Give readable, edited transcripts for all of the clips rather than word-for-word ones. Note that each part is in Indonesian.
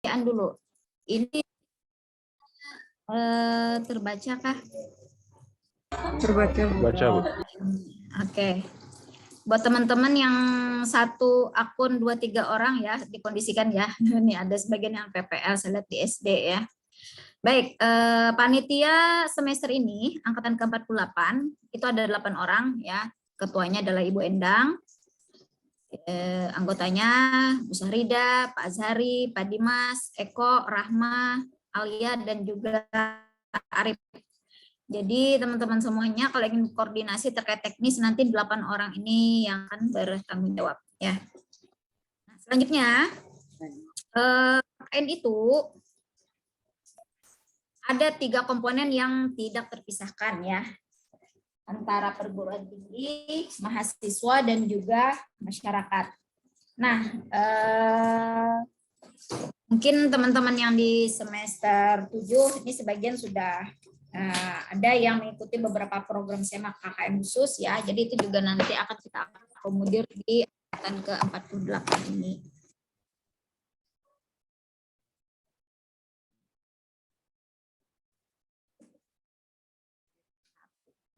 dulu. Ini terbacakah? Terbaca. Baca, Bu. Oke. Buat teman-teman yang satu akun 2-3 orang ya, dikondisikan ya. Ini ada sebagian yang PPL, saya lihat di SD ya. Baik, panitia semester ini angkatan ke-48 itu ada 8 orang ya. Ketuanya adalah Ibu Endang. Anggotanya Bu Sahrida, Pak Azhari, Pak Dimas, Eko, Rahma, Alia, dan juga Arif. Jadi teman-teman semuanya kalau ingin koordinasi terkait teknis nanti 8 orang ini yang akan bertanggung jawab ya. Nah, selanjutnya KKN itu ada 3 komponen yang tidak terpisahkan ya, antara perguruan tinggi, mahasiswa, dan juga masyarakat. Nah, mungkin teman-teman yang di semester 7 ini sebagian sudah ada yang mengikuti beberapa program SEMA KKN khusus ya. Jadi itu juga nanti akan kita akomodir di angkatan ke-48 ini.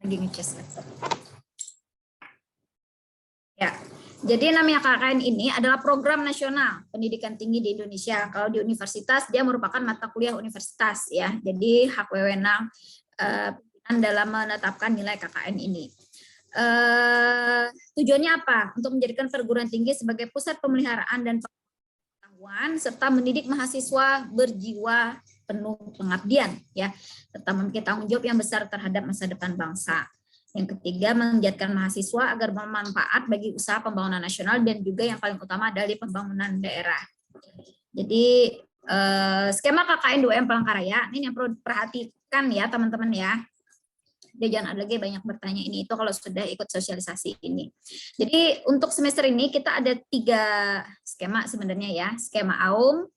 Lagi ngecas laptop. Ya. Jadi namanya KKN ini adalah program nasional pendidikan tinggi di Indonesia. Kalau di universitas dia merupakan mata kuliah universitas ya. Jadi hak wewenang pimpinan dalam menetapkan nilai KKN ini. Tujuannya apa? Untuk menjadikan perguruan tinggi sebagai pusat pemeliharaan dan pengetahuan serta mendidik mahasiswa berjiwa penuh pengabdian ya, serta memiliki tanggung jawab yang besar terhadap masa depan bangsa. Yang ketiga, mengiatkan mahasiswa agar bermanfaat bagi usaha pembangunan nasional dan juga yang paling utama adalah pembangunan daerah. Jadi skema KKN 2M Palangkaraya ini yang perlu diperhatikan ya teman-teman ya. Dia jangan ada lagi banyak bertanya ini itu kalau sudah ikut sosialisasi ini. Jadi untuk semester ini kita ada 3 skema sebenarnya ya. Skema AUM,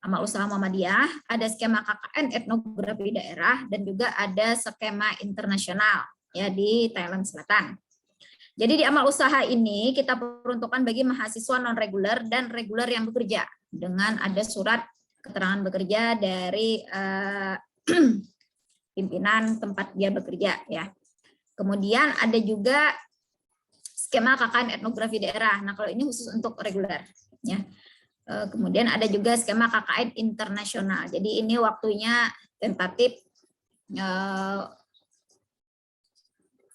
Amal Usaha Muhammadiyah, ada skema KKN Etnografi Daerah, dan juga ada skema internasional ya di Thailand Selatan. Jadi di amal usaha ini kita peruntukkan bagi mahasiswa non reguler dan reguler yang bekerja dengan ada surat keterangan bekerja dari pimpinan tempat dia bekerja ya. Kemudian ada juga skema KKN Etnografi Daerah. Nah, kalau ini khusus untuk reguler ya. Kemudian ada juga skema KKN internasional. Jadi ini waktunya tentatif,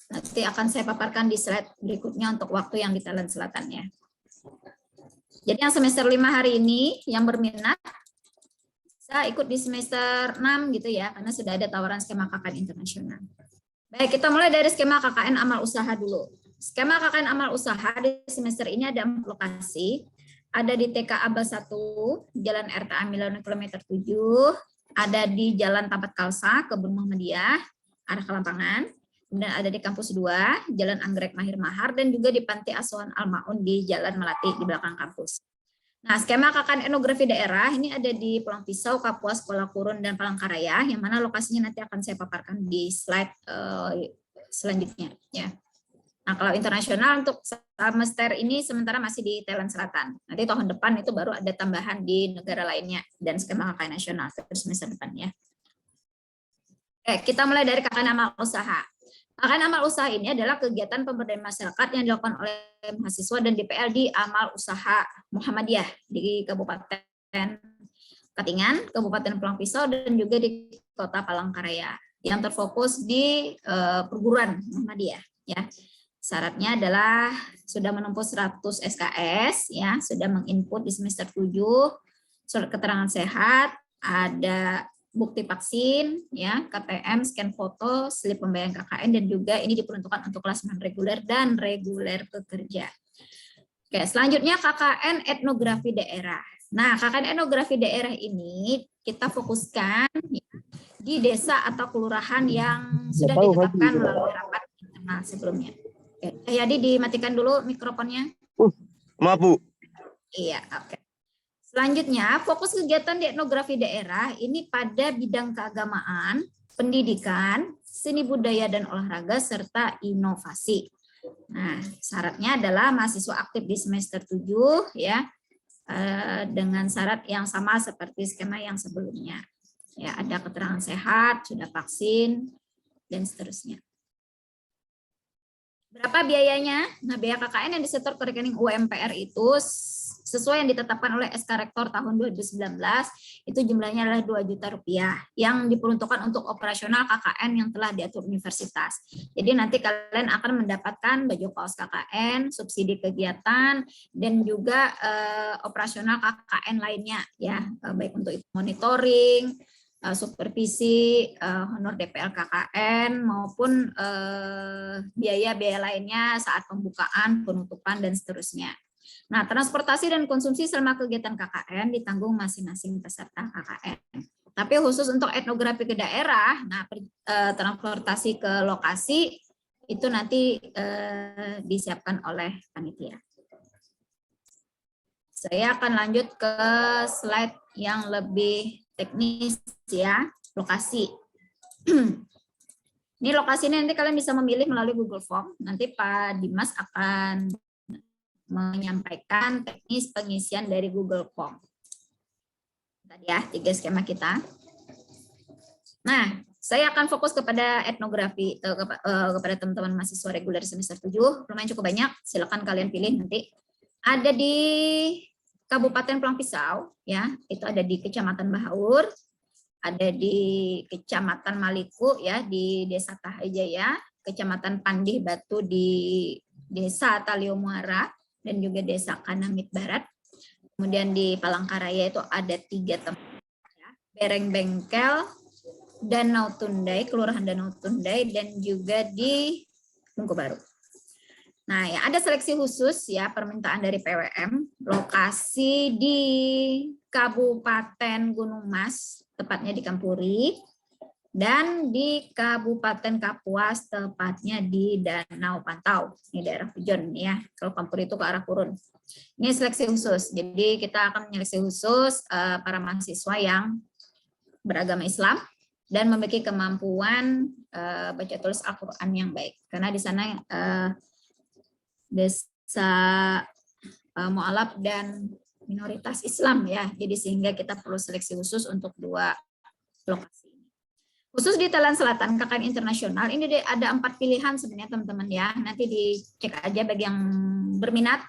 nanti akan saya paparkan di slide berikutnya untuk waktu yang di Thailand Selatan ya. Jadi yang semester 5 hari ini yang berminat saya ikut di semester 6 gitu ya, karena sudah ada tawaran skema KKN internasional. Baik, kita mulai dari skema KKN amal usaha dulu. Skema KKN amal usaha di semester ini ada 4 lokasi. Ada di TK Aba 1, Jalan RTA Milano kilometer 7, ada di Jalan Tabat Kalsa, Kebun Muhammadiyah, arah ke Lampangan. Kemudian ada di kampus 2, Jalan Anggrek Mahir Mahar, dan juga di Panti Asuhan Al-Maun di Jalan Melati di belakang kampus. Nah, skema KKN Etnografi Daerah ini ada di Pulang Pisau, Kapuas, Kuala Kurun, dan Palangkaraya, yang mana lokasinya nanti akan saya paparkan di slide selanjutnya. Ya. Nah, kalau internasional untuk semester ini sementara masih di Thailand Selatan. Nanti tahun depan itu baru ada tambahan di negara lainnya dan skema KKN nasional semester depan ya. Oke, kita mulai dari KKN amal usaha. KKN amal usaha ini adalah kegiatan pemberdayaan masyarakat yang dilakukan oleh mahasiswa dan DPL di amal usaha Muhammadiyah di Kabupaten Katingan, Kabupaten Pulang Pisau, dan juga di Kota Palangkaraya yang terfokus di perguruan Muhammadiyah ya. Syaratnya adalah sudah menempuh 100 SKS ya, sudah menginput di semester 7, surat keterangan sehat, ada bukti vaksin ya, KTM, scan foto, slip pembayaran KKN, dan juga ini diperuntukkan untuk kelas non reguler dan reguler pekerja. Oke, selanjutnya KKN Etnografi Daerah. Nah, KKN Etnografi Daerah ini kita fokuskan ya, di desa atau kelurahan yang sudah ditetapkan melalui rapat internal sebelumnya. Oke, Yadi dimatikan dulu mikrofonnya. Maaf, Bu. Iya, oke. Selanjutnya, fokus kegiatan di etnografi daerah ini pada bidang keagamaan, pendidikan, seni budaya dan olahraga, serta inovasi. Nah, syaratnya adalah mahasiswa aktif di semester 7 ya, dengan syarat yang sama seperti skema yang sebelumnya. Ya, ada keterangan sehat, sudah vaksin, dan seterusnya. Berapa biayanya? Nah, biaya KKN yang disetor ke rekening UMPR itu sesuai yang ditetapkan oleh SK Rektor tahun 2019, itu jumlahnya adalah Rp2 juta yang diperuntukkan untuk operasional KKN yang telah diatur universitas. Jadi nanti kalian akan mendapatkan baju kaos KKN, subsidi kegiatan, dan juga operasional KKN lainnya, ya, baik untuk monitoring, supervisi, honor DPL KKN, maupun biaya-biaya lainnya saat pembukaan, penutupan, dan seterusnya. Nah, transportasi dan konsumsi selama kegiatan KKN ditanggung masing-masing peserta KKN. Tapi khusus untuk etnografi ke daerah, nah transportasi ke lokasi itu nanti disiapkan oleh panitia. Saya akan lanjut ke slide yang lebih teknis ya, lokasi. Ini lokasinya nanti kalian bisa memilih melalui Google Form. Nanti Pak Dimas akan menyampaikan teknis pengisian dari Google Form. Tadi ya, 3 skema kita. Nah, saya akan fokus kepada etnografi kepada teman-teman mahasiswa reguler semester 7. Lumayan cukup banyak, silakan kalian pilih nanti. Ada di Kabupaten Pulang Pisau, ya, itu ada di Kecamatan Bahaur, ada di Kecamatan Maliku, ya, di Desa Tahajaya, Kecamatan Pandih Batu di Desa Talio Muara, dan juga Desa Kanamit Barat. Kemudian di Palangkaraya itu ada 3 tempat, ya, Bereng Bengkel, Danau Tundai, Kelurahan Danau Tundai, dan juga di Bungku Baru. Nah, ya ada seleksi khusus ya permintaan dari PWM, lokasi di Kabupaten Gunung Mas, tepatnya di Kampuri, dan di Kabupaten Kapuas, tepatnya di Danau Pantau. Ini daerah Pujon ya, kalau Kampuri itu ke arah Purun. Ini seleksi khusus, jadi kita akan menyeleksi khusus para mahasiswa yang beragama Islam dan memiliki kemampuan baca tulis Al-Quran yang baik. Karena di sana desa mualaf dan minoritas Islam ya, jadi sehingga kita perlu seleksi khusus untuk 2 lokasi. Khusus di Thailand Selatan KKN internasional ini ada 4 pilihan sebenarnya teman-teman ya. Nanti dicek aja bagi yang berminat.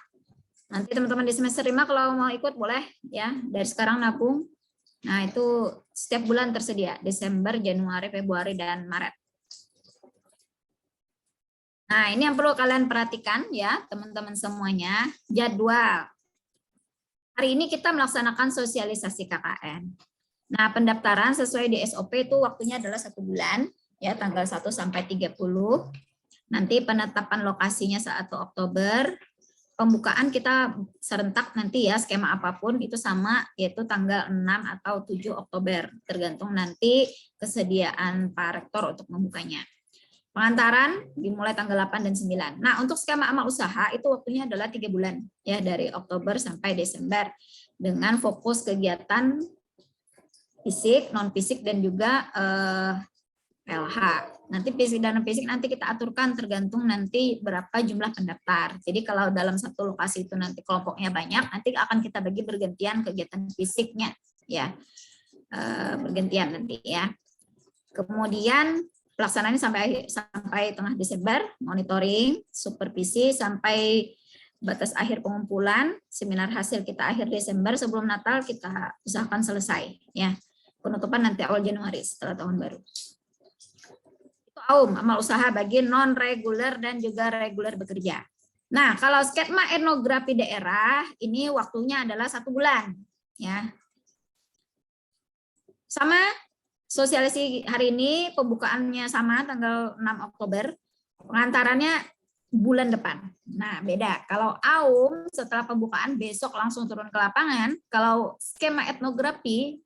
Nanti teman-teman di semester 5 kalau mau ikut boleh ya, dari sekarang nabung. Nah, itu setiap bulan tersedia, Desember, Januari, Februari, dan Maret. Nah, ini yang perlu kalian perhatikan ya, teman-teman semuanya, jadwal. Hari ini kita melaksanakan sosialisasi KKN. Nah, pendaftaran sesuai di SOP itu waktunya adalah 1 bulan, ya, tanggal 1 sampai 30. Nanti penetapan lokasinya 1 Oktober. Pembukaan kita serentak nanti ya, skema apapun itu sama, yaitu tanggal 6 atau 7 Oktober, tergantung nanti kesediaan Pak Rektor untuk membukanya. Pengantaran dimulai tanggal 8 dan 9. Nah, untuk skema amal usaha itu waktunya adalah 3 bulan, ya, dari Oktober sampai Desember, dengan fokus kegiatan fisik, non-fisik, dan juga LH. Nanti fisik dan non-fisik nanti kita aturkan tergantung nanti berapa jumlah pendaftar. Jadi kalau dalam satu lokasi itu nanti kelompoknya banyak, nanti akan kita bagi bergantian kegiatan fisiknya, ya, bergantian nanti ya. Kemudian pelaksanaannya sampai tengah Desember, monitoring, supervisi sampai batas akhir pengumpulan, seminar hasil kita akhir Desember, sebelum Natal kita usahakan selesai ya. Penutupan nanti awal Januari setelah tahun baru. Itu AUM, amal usaha bagi non reguler dan juga reguler bekerja. Nah, kalau skema etnografi daerah ini waktunya adalah 1 bulan ya. Sama sosialisasi hari ini, pembukaannya sama tanggal 6 Oktober, pengantarannya bulan depan. Nah, beda. Kalau AUM setelah pembukaan besok langsung turun ke lapangan, kalau skema etnografi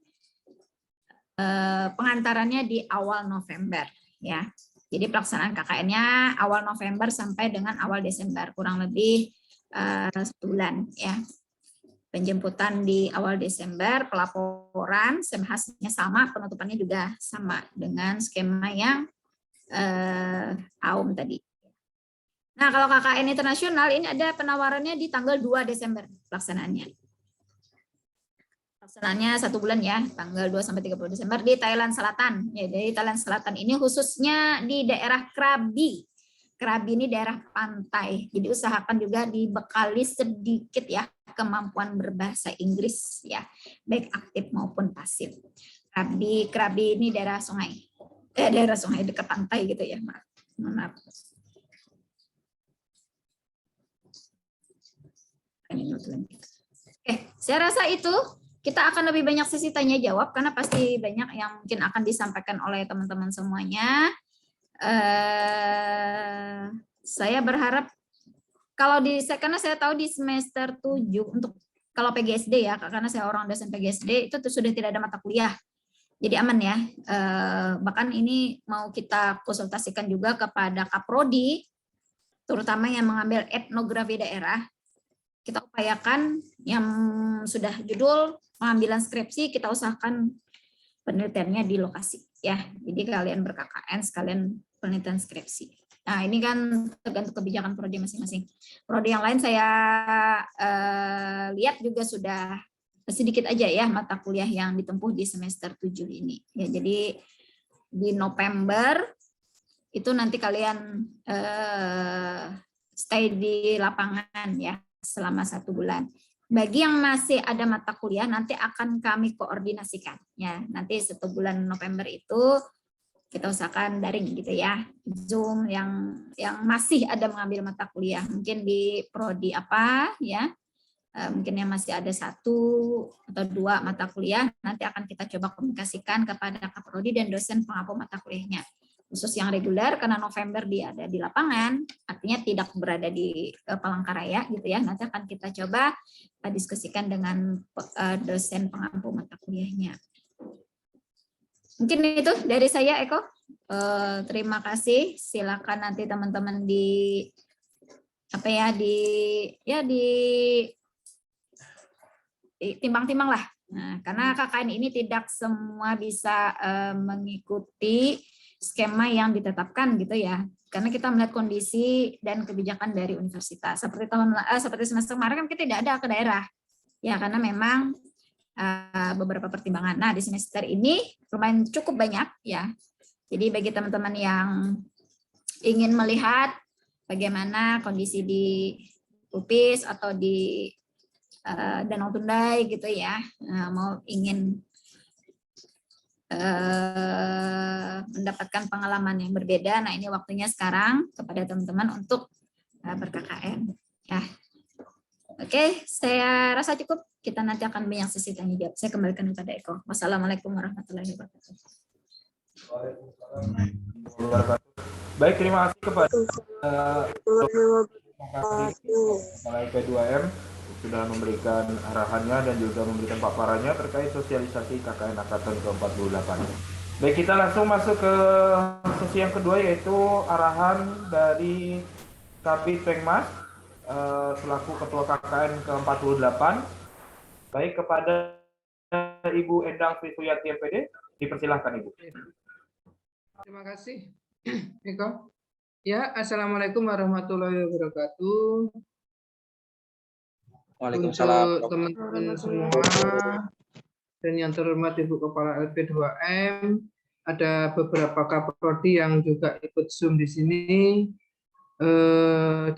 pengantarannya di awal November ya. Jadi pelaksanaan KKN-nya awal November sampai dengan awal Desember, kurang lebih 1 bulan ya. Penjemputan di awal Desember, pelaporan, hasilnya sama, penutupannya juga sama dengan skema yang AUM tadi. Nah, kalau KKN internasional ini ada penawarannya di tanggal 2 Desember pelaksanaannya. Pelancongannya 1 bulan ya, tanggal 2 sampai 30 Desember di Thailand Selatan. Ya, dari Thailand Selatan ini khususnya di daerah Krabi. Krabi ini daerah pantai. Jadi usahakan juga dibekali sedikit ya kemampuan berbahasa Inggris ya, baik aktif maupun pasif. Krabi ini daerah sungai. Daerah sungai dekat pantai gitu ya, maaf. Saya rasa itu kita akan lebih banyak sesi tanya jawab karena pasti banyak yang mungkin akan disampaikan oleh teman-teman semuanya. Saya berharap kalau karena saya tahu di semester 7 untuk kalau PGSD ya, karena saya orang dosen PGSD itu sudah tidak ada mata kuliah. Jadi aman ya. Bahkan ini mau kita konsultasikan juga kepada Kaprodi, terutama yang mengambil etnografi daerah. Kita upayakan yang sudah judul pengambilan skripsi, kita usahakan penelitiannya di lokasi ya. Jadi kalian ber-KKN sekalian penelitian skripsi. Nah, ini kan tergantung kebijakan prodi masing-masing. Prodi yang lain saya lihat juga sudah sedikit aja ya mata kuliah yang ditempuh di semester 7 ini. Ya, jadi di November itu nanti kalian stay di lapangan ya selama 1 bulan. Bagi yang masih ada mata kuliah nanti akan kami koordinasikan ya. Nanti 1 bulan November itu kita usahakan daring gitu ya. Zoom yang masih ada mengambil mata kuliah, mungkin di prodi apa ya. Mungkin yang masih ada 1 atau 2 mata kuliah nanti akan kita coba komunikasikan kepada Kaprodi dan dosen pengampu mata kuliahnya. Khusus yang reguler karena November dia ada di lapangan, artinya tidak berada di Palangkaraya gitu ya. Nanti akan kita coba diskusikan dengan dosen pengampu mata kuliahnya. Mungkin itu dari saya, Eko. Terima kasih. Silakan nanti teman-teman timbang-timbang lah. Nah, karena KKN ini tidak semua bisa mengikuti skema yang ditetapkan gitu ya. Karena kita melihat kondisi dan kebijakan dari universitas. Seperti semester kemarin kan kita tidak ada ke daerah. Ya, karena memang beberapa pertimbangan. Nah, di semester ini lumayan cukup banyak ya. Jadi bagi teman-teman yang ingin melihat bagaimana kondisi di UPIS atau di Danau Tundai gitu ya, mau ingin mendapatkan pengalaman yang berbeda, nah ini waktunya sekarang kepada teman-teman untuk ber-KKN ya. Oke, saya rasa cukup. Kita nanti akan banyak sesi tanya jawab. Saya kembalikan kepada Eko. Wassalamualaikum warahmatullahi wabarakatuh. Baik, terima kasih kepada Kepala IP2M sudah memberikan arahannya dan juga memberikan paparannya terkait sosialisasi KKN Angkatan ke-48. Baik, kita langsung masuk ke sesi yang kedua, yaitu arahan dari Kabid Pengmas selaku Ketua KKN ke-48. Baik, kepada Ibu Endang Swisuyati MPD, dipersilahkan Ibu. Terima kasih, Eko. Ya, assalamualaikum warahmatullahi wabarakatuh. Waalaikumsalam. Untuk teman-teman semua dan yang terhormat Ibu Kepala LP2M, ada beberapa Kaprodi yang juga ikut Zoom di sini.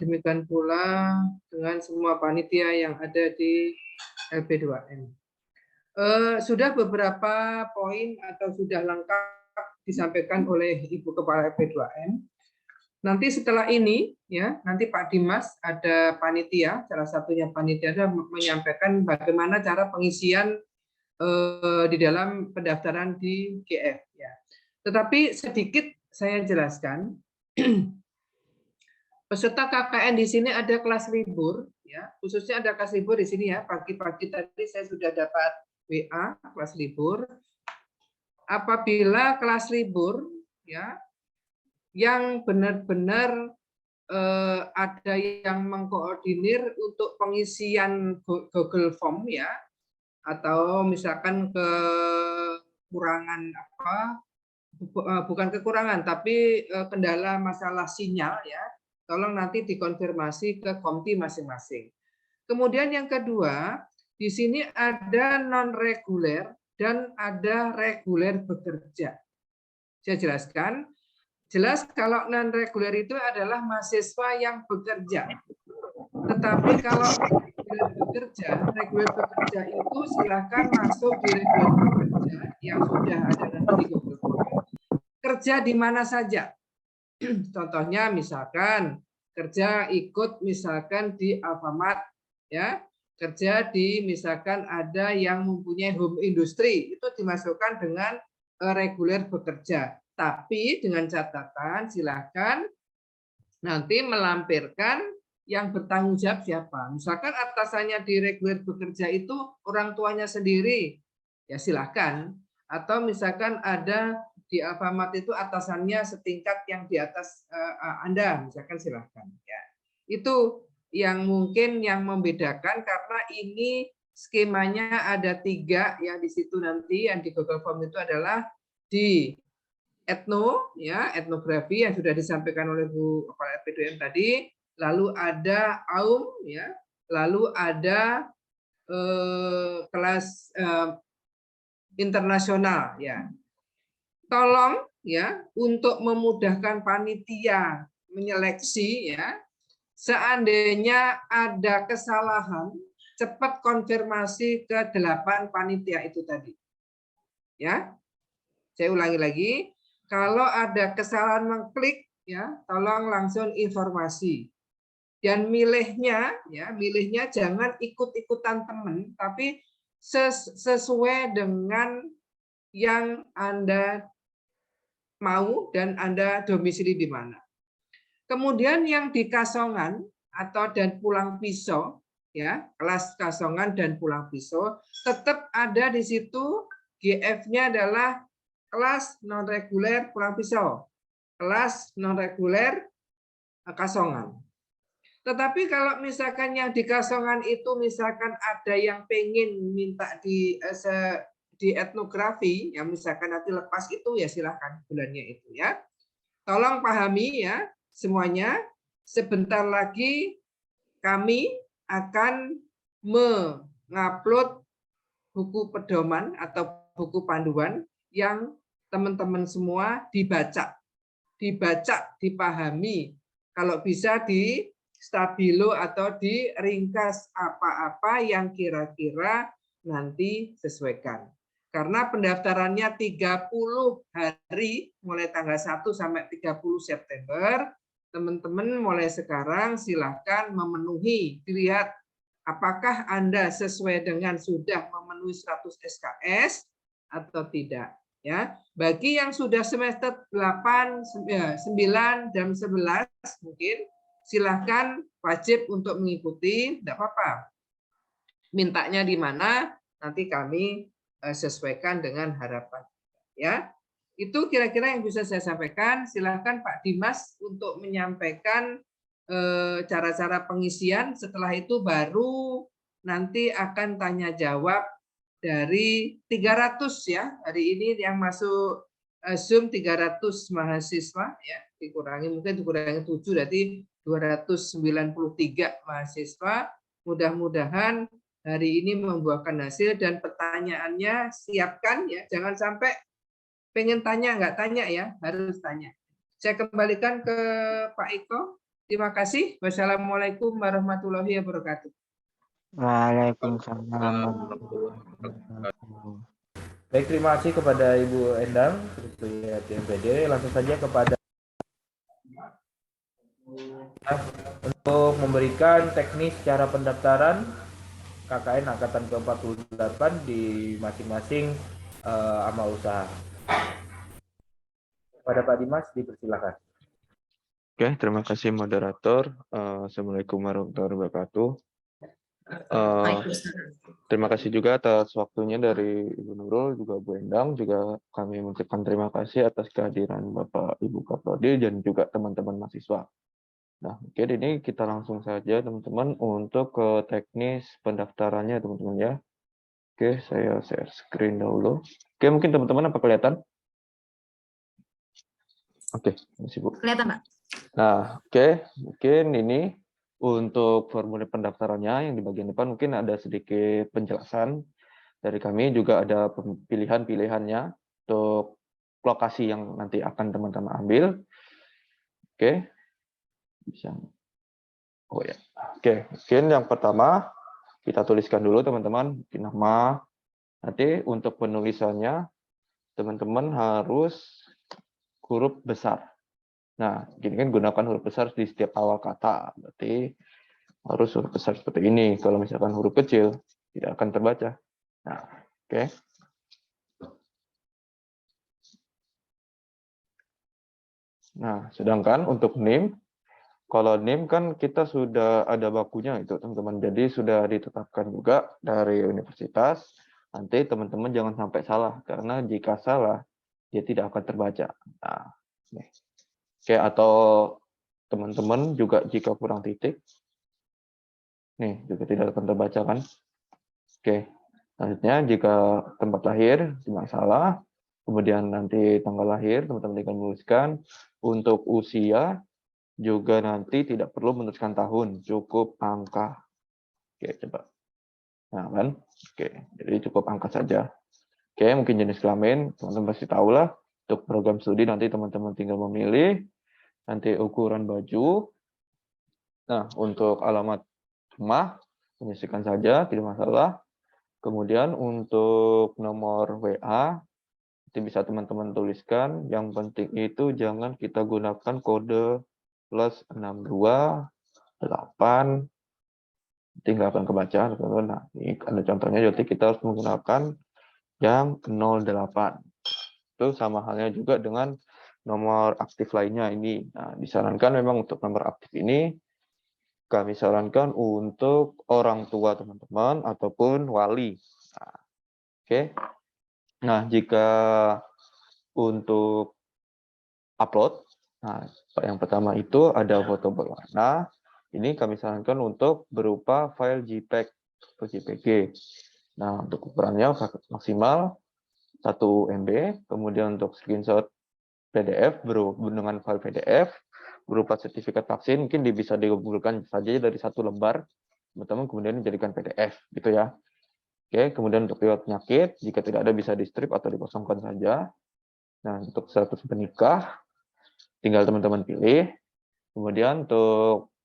Demikian pula dengan semua panitia yang ada di LP2M. Sudah beberapa poin atau sudah lengkap disampaikan oleh Ibu Kepala LP2M. Nanti setelah ini ya, nanti Pak Dimas ada panitia, salah satunya panitia ada menyampaikan bagaimana cara pengisian di dalam pendaftaran di GF ya. Tetapi sedikit saya jelaskan. Peserta KKN di sini ada kelas libur ya, khususnya ada kelas libur di sini ya. Pagi-pagi tadi saya sudah dapat WA kelas libur. Apabila kelas libur ya, yang benar-benar ada yang mengkoordinir untuk pengisian Google Form ya, atau misalkan kekurangan apa, bukan kekurangan tapi kendala masalah sinyal ya, tolong nanti dikonfirmasi ke Komti masing-masing. Kemudian yang kedua, di sini ada non-reguler dan ada reguler bekerja. Saya jelaskan. Jelas kalau non-reguler itu adalah mahasiswa yang bekerja. Tetapi kalau reguler bekerja itu silakan masuk di reguler bekerja yang sudah ada nanti di Google Form. Kerja di mana saja. Contohnya misalkan kerja ikut misalkan di Alfamart, ya, kerja di misalkan ada yang mempunyai home industry, itu dimasukkan dengan reguler bekerja. Tapi dengan catatan silakan nanti melampirkan yang bertanggung jawab siapa. Misalkan atasannya di reguler bekerja itu orang tuanya sendiri, ya silakan. Atau misalkan ada di Alfamart itu atasannya setingkat yang di atas Anda, misalkan silakan. Ya. Itu yang mungkin yang membedakan karena ini skemanya ada 3 yang di situ nanti yang di Google Form itu adalah di etnografi yang sudah disampaikan oleh Bu Kepala LP2M tadi, lalu ada AUM, ya, lalu ada kelas internasional, ya. Tolong ya untuk memudahkan panitia menyeleksi, ya, seandainya ada kesalahan cepat konfirmasi ke 8 panitia itu tadi, ya. Saya ulangi lagi. Kalau ada kesalahan mengklik, ya, tolong langsung informasi. Dan milihnya, ya, milihnya jangan ikut-ikutan teman, tapi sesuai dengan yang Anda mau dan Anda domisili di mana. Kemudian yang di kasongan atau dan pulang pisau, ya, kelas kasongan dan pulang pisau, tetap ada di situ GF-nya adalah kelas non-reguler pulang pisau, kelas non-reguler kasongan. Tetapi kalau misalkan yang di kasongan itu misalkan ada yang pengen minta di etnografi, yang misalkan nanti lepas itu ya silahkan bulannya itu, ya. Tolong pahami ya semuanya. Sebentar lagi kami akan mengupload buku pedoman atau buku panduan yang teman-teman semua dibaca, dipahami. Kalau bisa di stabilo atau diringkas apa-apa yang kira-kira nanti sesuaikan. Karena pendaftarannya 30 hari, mulai tanggal 1 sampai 30 September, teman-teman mulai sekarang silahkan memenuhi, dilihat apakah Anda sesuai dengan sudah memenuhi 100 SKS atau tidak. Ya, bagi yang sudah semester 8, 9, dan 11 mungkin silahkan wajib untuk mengikuti, tidak apa-apa. Mintanya di mana nanti kami sesuaikan dengan harapan. Ya, itu kira-kira yang bisa saya sampaikan. Silahkan Pak Dimas untuk menyampaikan cara-cara pengisian. Setelah itu baru nanti akan tanya jawab dari 300 ya. Hari ini yang masuk Zoom 300 mahasiswa ya, dikurangi 7 berarti 293 mahasiswa. Mudah-mudahan hari ini membuahkan hasil dan pertanyaannya siapkan ya, jangan sampai pengen tanya nggak tanya ya, harus tanya. Saya kembalikan ke Pak Iko. Terima kasih. Wassalamualaikum warahmatullahi wabarakatuh. Waalaikumsalam. Baik, terima kasih kepada Ibu Endang, Ketua TMPD. Langsung saja kepada untuk memberikan teknis cara pendaftaran KKN Angkatan ke-48 di masing-masing amal usaha. Kepada Pak Dimas, dipersilakan. Oke, terima kasih moderator. Assalamualaikum warahmatullahi wabarakatuh. Terima kasih juga atas waktunya dari Ibu Nurul, juga Bu Endang, juga kami mengucapkan terima kasih atas kehadiran Bapak Ibu Kaprodi dan juga teman-teman mahasiswa. Nah, oke, ini kita langsung saja teman-teman untuk ke teknis pendaftarannya teman-teman ya. Oke, saya share screen dahulu. Oke, mungkin teman-teman apa kelihatan? Oke, masih Bu. Kelihatan, Pak. Nah, oke, mungkin ini untuk formulir pendaftarannya yang di bagian depan mungkin ada sedikit penjelasan dari kami, juga ada pilihan-pilihannya untuk lokasi yang nanti akan teman-teman ambil. Oke, bisa. Oh ya, oke. Mungkin yang pertama kita tuliskan dulu teman-teman nama. Nanti untuk penulisannya teman-teman harus huruf besar. Nah, gini kan gunakan huruf besar di setiap awal kata. Berarti harus huruf besar seperti ini. Kalau misalkan huruf kecil tidak akan terbaca. Nah, oke. Nah, sedangkan untuk NIM, kalau NIM kan kita sudah ada bakunya itu teman-teman. Jadi sudah ditetapkan juga dari universitas. Nanti teman-teman jangan sampai salah, karena jika salah dia tidak akan terbaca. Nah, nih. Oke, atau teman-teman juga jika kurang titik, nih juga tidak akan terbaca kan. Oke, selanjutnya jika tempat lahir tidak salah, kemudian nanti tanggal lahir teman-teman akan menuliskan. Untuk usia juga nanti tidak perlu menuliskan tahun, cukup angka. Oke, coba. Nah, kan? Oke, jadi cukup angka saja. Oke, mungkin jenis kelamin, teman-teman pasti tahu lah. Untuk program studi nanti teman-teman tinggal memilih. Nanti ukuran baju. Nah, untuk alamat rumah, menyisihkan saja, tidak masalah. Kemudian untuk nomor WA, itu bisa teman-teman tuliskan. Yang penting itu jangan kita gunakan kode +62 8, tinggal akan kebaca. Nah, ini ada contohnya, jadi kita harus menggunakan yang 08. Itu sama halnya juga dengan nomor aktif lainnya ini. Nah, disarankan memang untuk nomor aktif ini, kami sarankan untuk orang tua teman-teman ataupun wali. Nah, oke. Nah, jika untuk upload, nah, yang pertama itu ada foto berwarna. Ini kami sarankan untuk berupa file JPEG atau JPG. Nah, untuk ukurannya maksimal 1 MB. Kemudian untuk screenshot PDF dengan file PDF berupa sertifikat vaksin, mungkin bisa dikumpulkan saja dari 1 lembar, teman-teman, kemudian dijadikan PDF, gitu ya. Oke, kemudian untuk riwayat penyakit, jika tidak ada bisa di-strip atau dikosongkan saja. Nah, untuk status menikah, tinggal teman-teman pilih. Kemudian untuk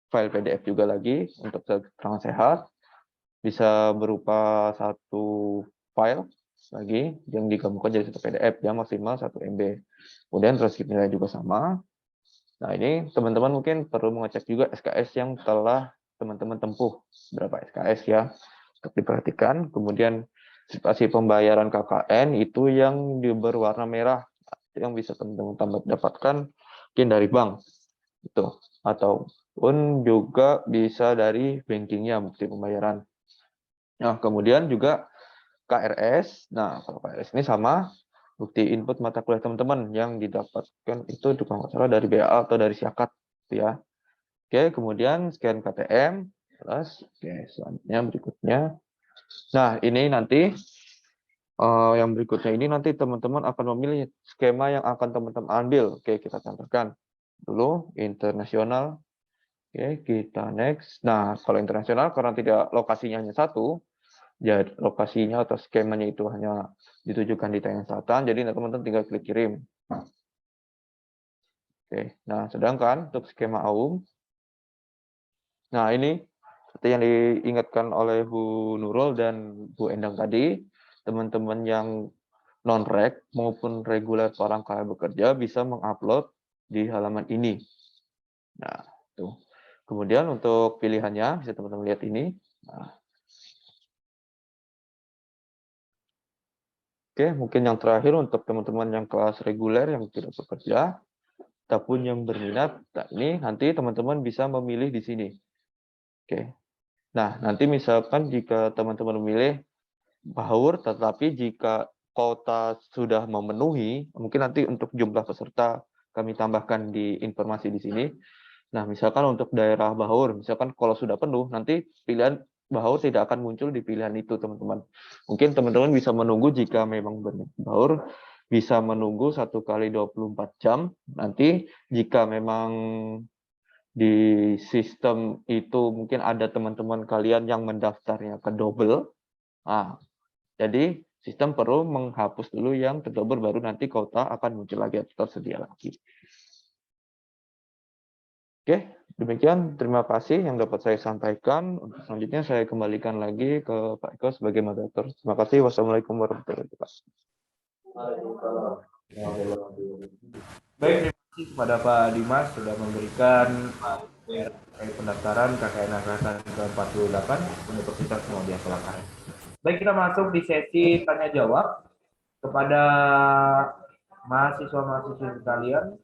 file PDF juga lagi, untuk keterangan sehat, bisa berupa 1 file lagi yang digabungkan jadi 1 PDF yang maksimal 1 MB. Kemudian transkrip nilai juga sama. Nah, ini teman-teman mungkin perlu mengecek juga SKS yang telah teman-teman tempuh. Berapa SKS ya, untuk diperhatikan. Kemudian spasi pembayaran KKN itu yang berwarna merah, yang bisa teman-teman dapatkan mungkin dari bank. Itu. Ataupun juga bisa dari bankingnya, bukti pembayaran. Nah, kemudian juga KRS. Nah, kalau KRS ini sama, bukti input mata kuliah teman-teman yang didapatkan itu kalau nggak salah dari BA atau dari Siakat, ya. Oke, kemudian scan KTM, terus oke, selanjutnya berikutnya. Nah, ini nanti yang berikutnya ini nanti teman-teman akan memilih skema yang akan teman-teman ambil. Oke, kita contohkan dulu internasional. Oke, kita next. Nah, kalau internasional karena tidak lokasinya hanya satu, jadi lokasinya atau skemanya itu hanya ditujukan di Thailand Selatan, jadi teman-teman tinggal klik kirim. Oke, nah sedangkan untuk skema AUM, nah ini seperti yang diingatkan oleh Bu Nurul dan Bu Endang tadi, teman-teman yang non-reg maupun reguler orang kaya bekerja bisa mengupload di halaman ini. Nah, tuh. Kemudian untuk pilihannya bisa teman-teman lihat ini. Nah, oke, mungkin yang terakhir untuk teman-teman yang kelas reguler yang tidak bekerja, ataupun yang berminat, nah ini nanti teman-teman bisa memilih di sini. Oke. Nah, nanti misalkan jika teman-teman memilih baur, tetapi jika kota sudah memenuhi, mungkin nanti untuk jumlah peserta kami tambahkan di informasi di sini. Nah, misalkan untuk daerah baur, misalkan kalau sudah penuh, nanti pilihan baur tidak akan muncul di pilihan itu, teman-teman. Mungkin teman-teman bisa menunggu jika memang benar baur, bisa menunggu 1 kali 24 jam. Nanti jika memang di sistem itu mungkin ada teman-teman kalian yang mendaftarnya ke double. Nah, jadi sistem perlu menghapus dulu yang terdouble, baru nanti kuota akan muncul lagi atau tersedia lagi. Oke, demikian terima kasih yang dapat saya sampaikan. Untuk selanjutnya saya kembalikan lagi ke Pak Eko sebagai moderator. Terima kasih. Wassalamualaikum warahmatullahi wabarakatuh. Baik, terima kasih kepada Pak Dimas sudah memberikan pendaftaran KKN Angkatan ke-48 Universitas Muhammadiyah Palangkaraya. Baik, kita masuk di sesi tanya jawab kepada mahasiswa-mahasiswa sekalian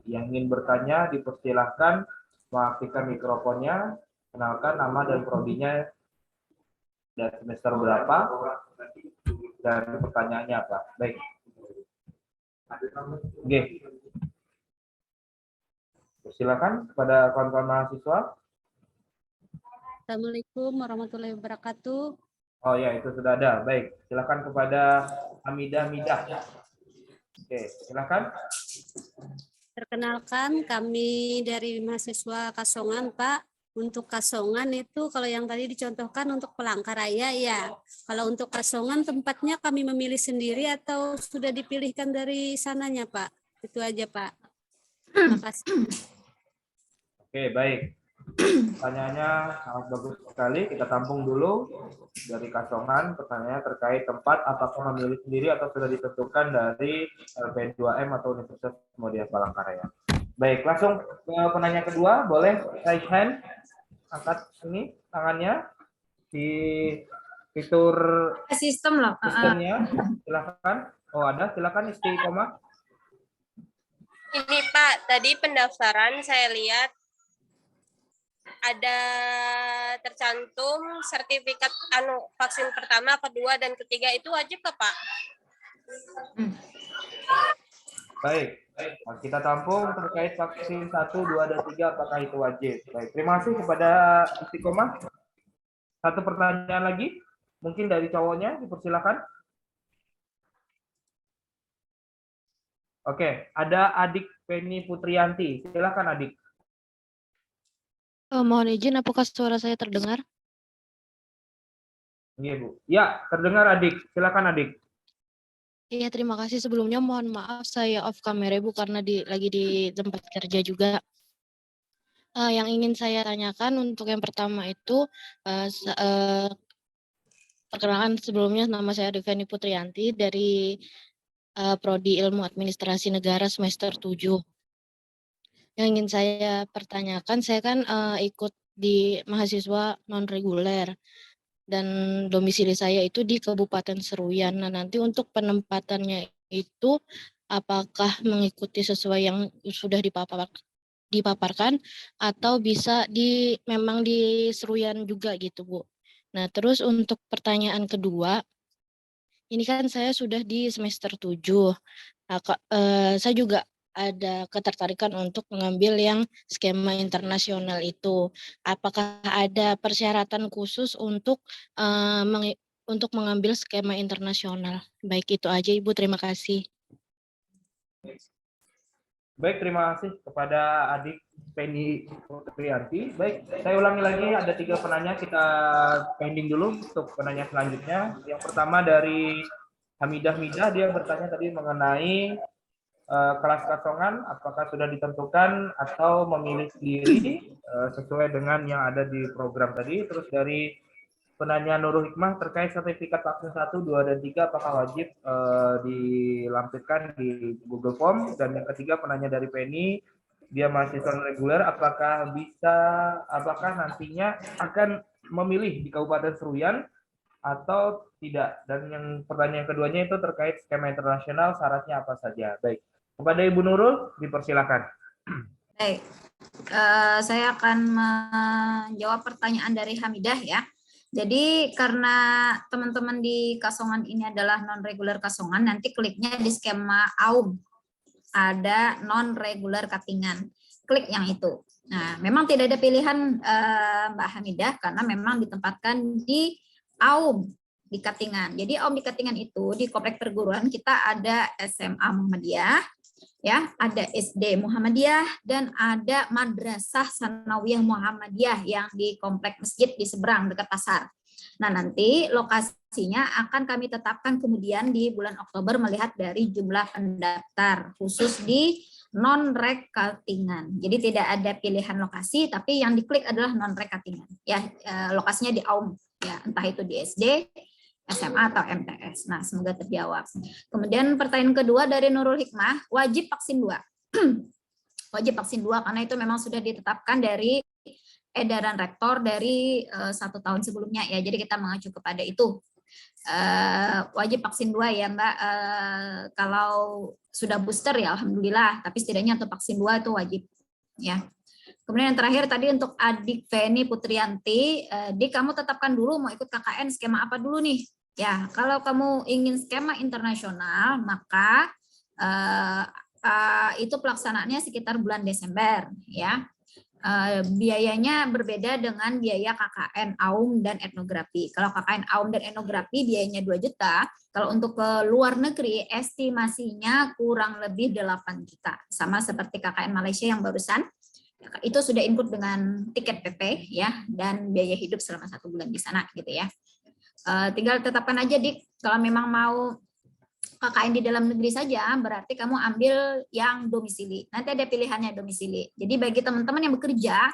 yang ingin bertanya, dipersilahkan mengaktifkan mikrofonnya, kenalkan nama dan prodinya dan semester berapa dan pertanyaannya apa. Baik. Oke. Silakan kepada kawan-kawan mahasiswa. Assalamualaikum warahmatullahi wabarakatuh. Oh ya, itu sudah ada. Baik, silakan kepada Hamidah Midah. Oke, silakan. Perkenalkan, kami dari mahasiswa Kasongan, Pak. Untuk Kasongan itu kalau yang tadi dicontohkan untuk Palangkaraya ya. Kalau untuk Kasongan tempatnya kami memilih sendiri atau sudah dipilihkan dari sananya, Pak? Itu aja, Pak. Terima kasih. Oke, baik. Pertanyaannya sangat bagus sekali. Kita tampung dulu dari Kasongan. Pertanyaannya terkait tempat, apakah memilih sendiri atau sudah ditentukan dari LPN2M atau Universitas Muhammadiyah Palangkaraya. Baik, langsung ke penanya kedua. Boleh raise hand, angkat ini tangannya di fitur Sistem loh. sistemnya. Silakan. Oh, ada. Silakan Istiqomah. Ini Pak, tadi pendaftaran saya lihat ada tercantum sertifikat vaksin pertama, kedua, dan ketiga itu wajib ke Pak? Baik, kita tampung terkait vaksin 1, 2, dan 3, apakah itu wajib. Baik, terima kasih kepada Istiqomah. Satu pertanyaan lagi, mungkin dari cowoknya, dipersilakan. Oke, ada adik Penny Putrianti. Silakan adik. Mohon izin, apakah suara saya terdengar? Iya, Bu. Ya, terdengar adik. Silakan adik. Iya, terima kasih. Sebelumnya mohon maaf saya off kamera, Bu, karena lagi di tempat kerja juga. Yang ingin saya tanyakan untuk yang pertama itu, perkenalkan sebelumnya nama saya Deveni Putrianti dari Prodi Ilmu Administrasi Negara semester 7. Yang ingin saya pertanyakan, saya kan ikut di mahasiswa non-reguler dan domisili saya itu di Kabupaten Seruyan. Nah, nanti untuk penempatannya itu apakah mengikuti sesuai yang sudah dipaparkan atau bisa memang di Seruyan juga gitu, Bu. Nah, terus untuk pertanyaan kedua, ini kan saya sudah di semester 7. Nah, saya juga ada ketertarikan untuk mengambil yang skema internasional itu. Apakah ada persyaratan khusus untuk mengambil skema internasional? Baik, itu aja Ibu, terima kasih. Baik, terima kasih kepada adik Penny Putrianti. Baik, saya ulangi lagi, ada 3 penanya, kita pending dulu untuk penanya selanjutnya. Yang pertama dari Hamidah Midah, dia bertanya tadi mengenai kelas Kasongan, apakah sudah ditentukan atau memilih sendiri sesuai dengan yang ada di program tadi. Terus dari penanya Nurul Hikmah terkait sertifikat vaksin 1, 2, dan 3, apakah wajib dilampirkan di Google Form. Dan yang ketiga penanya dari Penny, dia mahasiswa reguler, apakah nantinya akan memilih di Kabupaten Seruyan atau tidak. Dan yang pertanyaan keduanya itu terkait skema internasional, syaratnya apa saja. Baik, kepada Ibu Nurul, dipersilakan. Baik, saya akan menjawab pertanyaan dari Hamidah ya. Jadi karena teman-teman di Kasongan ini adalah non-reguler Kasongan, nanti kliknya di skema AUM. Ada non-reguler Katingan. Klik yang itu. Nah, memang tidak ada pilihan Mbak Hamidah karena memang ditempatkan di AUM di Katingan. Jadi AUM di Katingan itu di komplek perguruan kita ada SMA Muhammadiyah, Ya, ada SD Muhammadiyah dan ada Madrasah Sanawiyah Muhammadiyah yang di komplek masjid di seberang dekat pasar. Nah, nanti lokasinya akan kami tetapkan kemudian di bulan Oktober melihat dari jumlah pendaftar khusus di non-rek Kaltingan. Jadi tidak ada pilihan lokasi, tapi yang diklik adalah non-rek Kaltingan. Ya, lokasinya di AUM, ya, entah itu di SD, SMA atau MTS. Nah, semoga terjawab. Kemudian pertanyaan kedua dari Nurul Hikmah, wajib vaksin 2. Wajib vaksin 2 karena itu memang sudah ditetapkan dari edaran rektor dari 1 tahun sebelumnya ya. Jadi kita mengacu kepada itu. Wajib vaksin 2 ya Mbak. Kalau sudah booster ya alhamdulillah, tapi setidaknya untuk vaksin 2 itu wajib ya. Kemudian yang terakhir tadi untuk adik Feni Putrianti, Dik kamu tetapkan dulu mau ikut KKN skema apa dulu nih? Ya, kalau kamu ingin skema internasional maka itu pelaksanaannya sekitar bulan Desember ya. Biayanya berbeda dengan biaya KKN AUM dan etnografi. Kalau KKN AUM dan etnografi biayanya 2 juta, kalau untuk ke luar negeri estimasinya kurang lebih 8 juta. Sama seperti KKN Malaysia yang barusan, itu sudah include dengan tiket PP ya dan biaya hidup selama 1 bulan di sana gitu ya. Tinggal tetapkan aja Dik, kalau memang mau KKN di dalam negeri saja, berarti kamu ambil yang domisili. Nanti ada pilihannya domisili. Jadi bagi teman-teman yang bekerja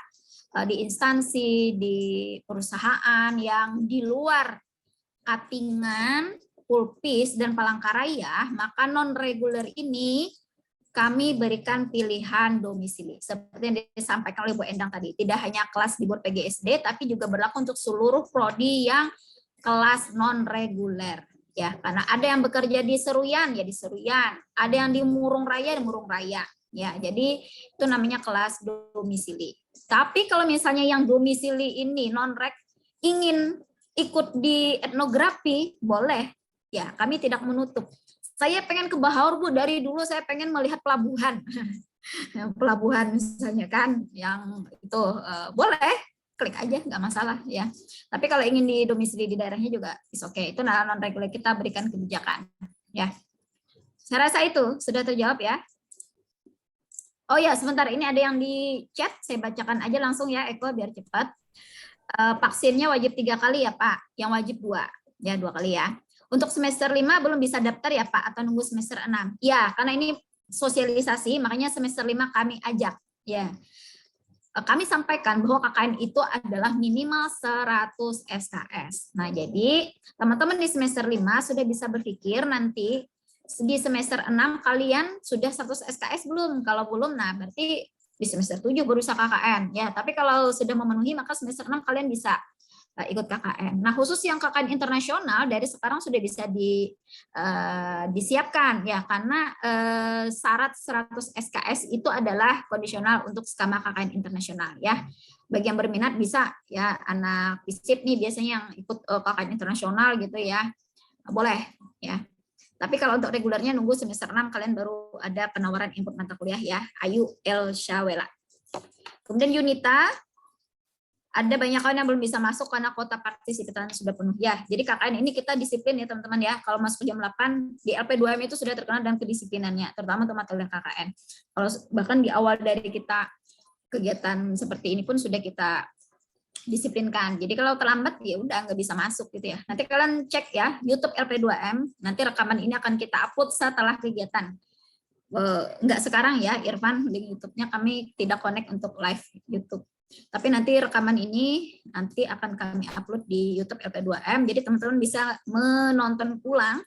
di instansi, di perusahaan yang di luar Katingan, Pulpis, dan Palangkaraya, maka non-reguler ini kami berikan pilihan domisili. Seperti yang disampaikan oleh Bu Endang tadi, tidak hanya kelas di BOR PGSD, tapi juga berlaku untuk seluruh prodi yang kelas non-reguler. Ya, karena ada yang bekerja di Seruyan, ya di Seruyan. Ada yang di Murung Raya, di Murung Raya. Ya, jadi itu namanya kelas domisili. Tapi kalau misalnya yang domisili ini non-rek ingin ikut di etnografi, boleh. Ya, kami tidak menutup. Saya pengen ke Bahaur Bu, dari dulu saya pengen melihat pelabuhan. Pelabuhan misalnya kan, yang itu boleh. Klik aja nggak masalah ya. Tapi kalau ingin di domisili di daerahnya juga is okay. Itu non reguler kita berikan kebijakan ya. Saya rasa itu sudah terjawab ya. Oh ya, sebentar ini ada yang di chat, saya bacakan aja langsung ya Eko biar cepat. Vaksinnya wajib 3 kali ya Pak, yang wajib 2. Ya 2 kali ya. Untuk semester 5 belum bisa daftar ya Pak atau nunggu semester 6? Ya, karena ini sosialisasi makanya semester 5 kami ajak ya. Kami sampaikan bahwa KKN itu adalah minimal 100 SKS. Nah, jadi teman-teman di semester 5 sudah bisa berpikir nanti di semester 6 kalian sudah 100 SKS belum? Kalau belum, nah berarti di semester 7 baru bisa KKN. Ya, tapi kalau sudah memenuhi maka semester 6 kalian bisa ikut KKN. Nah, khusus yang KKN internasional dari sekarang sudah bisa disiapkan ya, karena syarat 100 SKS itu adalah kondisional untuk skema KKN internasional ya. Bagi yang berminat bisa ya, anak FISIP nih biasanya yang ikut KKN internasional gitu ya. Boleh ya. Tapi kalau untuk regulernya nunggu semester 6 kalian baru ada penawaran input mata kuliah ya. Ayu Elsyawela. Kemudian Yunita, ada banyak kawan yang belum bisa masuk karena kuota partisipan sudah penuh. Ya, jadi KKN ini kita disiplin ya teman-teman ya. Kalau masuk jam 8 di LP2M itu sudah terkenal dengan kedisiplinannya, terutama untuk mata kuliah KKN. Kalau bahkan di awal dari kita kegiatan seperti ini pun sudah kita disiplinkan. Jadi kalau terlambat ya udah nggak bisa masuk gitu ya. Nanti kalian cek ya YouTube LP2M. Nanti rekaman ini akan kita upload setelah kegiatan. Enggak sekarang ya, Irfan, link YouTube-nya kami tidak connect untuk live YouTube. Tapi nanti rekaman ini nanti akan kami upload di YouTube LP2M. Jadi teman-teman bisa menonton ulang.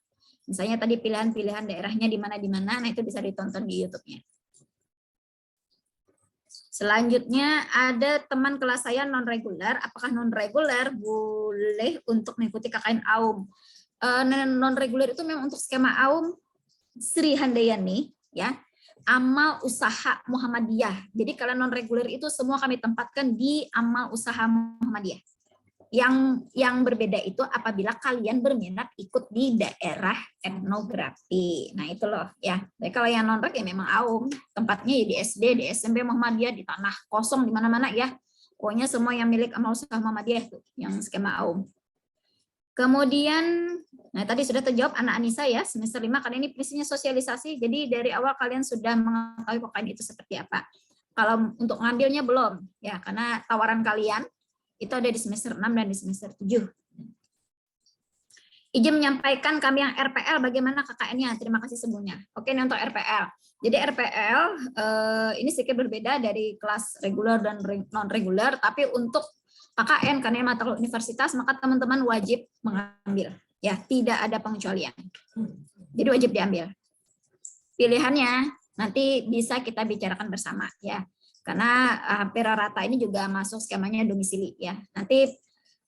Misalnya tadi pilihan-pilihan daerahnya di mana, nah itu bisa ditonton di YouTube-nya. Selanjutnya ada teman kelas saya non-reguler. Apakah non-reguler boleh untuk mengikuti KKN AUM? Non-reguler itu memang untuk skema AUM Sri Handayani ya. Amal usaha Muhammadiyah. Jadi kalau non-reguler itu semua kami tempatkan di amal usaha Muhammadiyah. Yang berbeda itu apabila kalian berminat ikut di daerah etnografi. Nah itu loh ya. Jadi kalau yang non-reg ya memang AUM. Tempatnya ya di SD, di SMP Muhammadiyah, di tanah kosong, di mana-mana ya. Pokoknya semua yang milik amal usaha Muhammadiyah itu yang skema AUM. Kemudian, nah tadi sudah terjawab anak Anissa ya, semester 5 karena ini prinsipnya sosialisasi, jadi dari awal kalian sudah mengetahui KKN itu seperti apa. Kalau untuk ngambilnya belum, ya karena tawaran kalian itu ada di semester 6 dan di semester 7. Izin menyampaikan kami yang RPL bagaimana KKN-nya, terima kasih sebelumnya. Oke, ini untuk RPL. Jadi RPL ini sedikit berbeda dari kelas reguler dan non-reguler, tapi untuk KKN karena mata kuliah universitas maka teman-teman wajib mengambil, ya tidak ada pengecualian. Jadi wajib diambil. Pilihannya nanti bisa kita bicarakan bersama ya, karena hampir rata ini juga masuk skemanya domisili ya. Nanti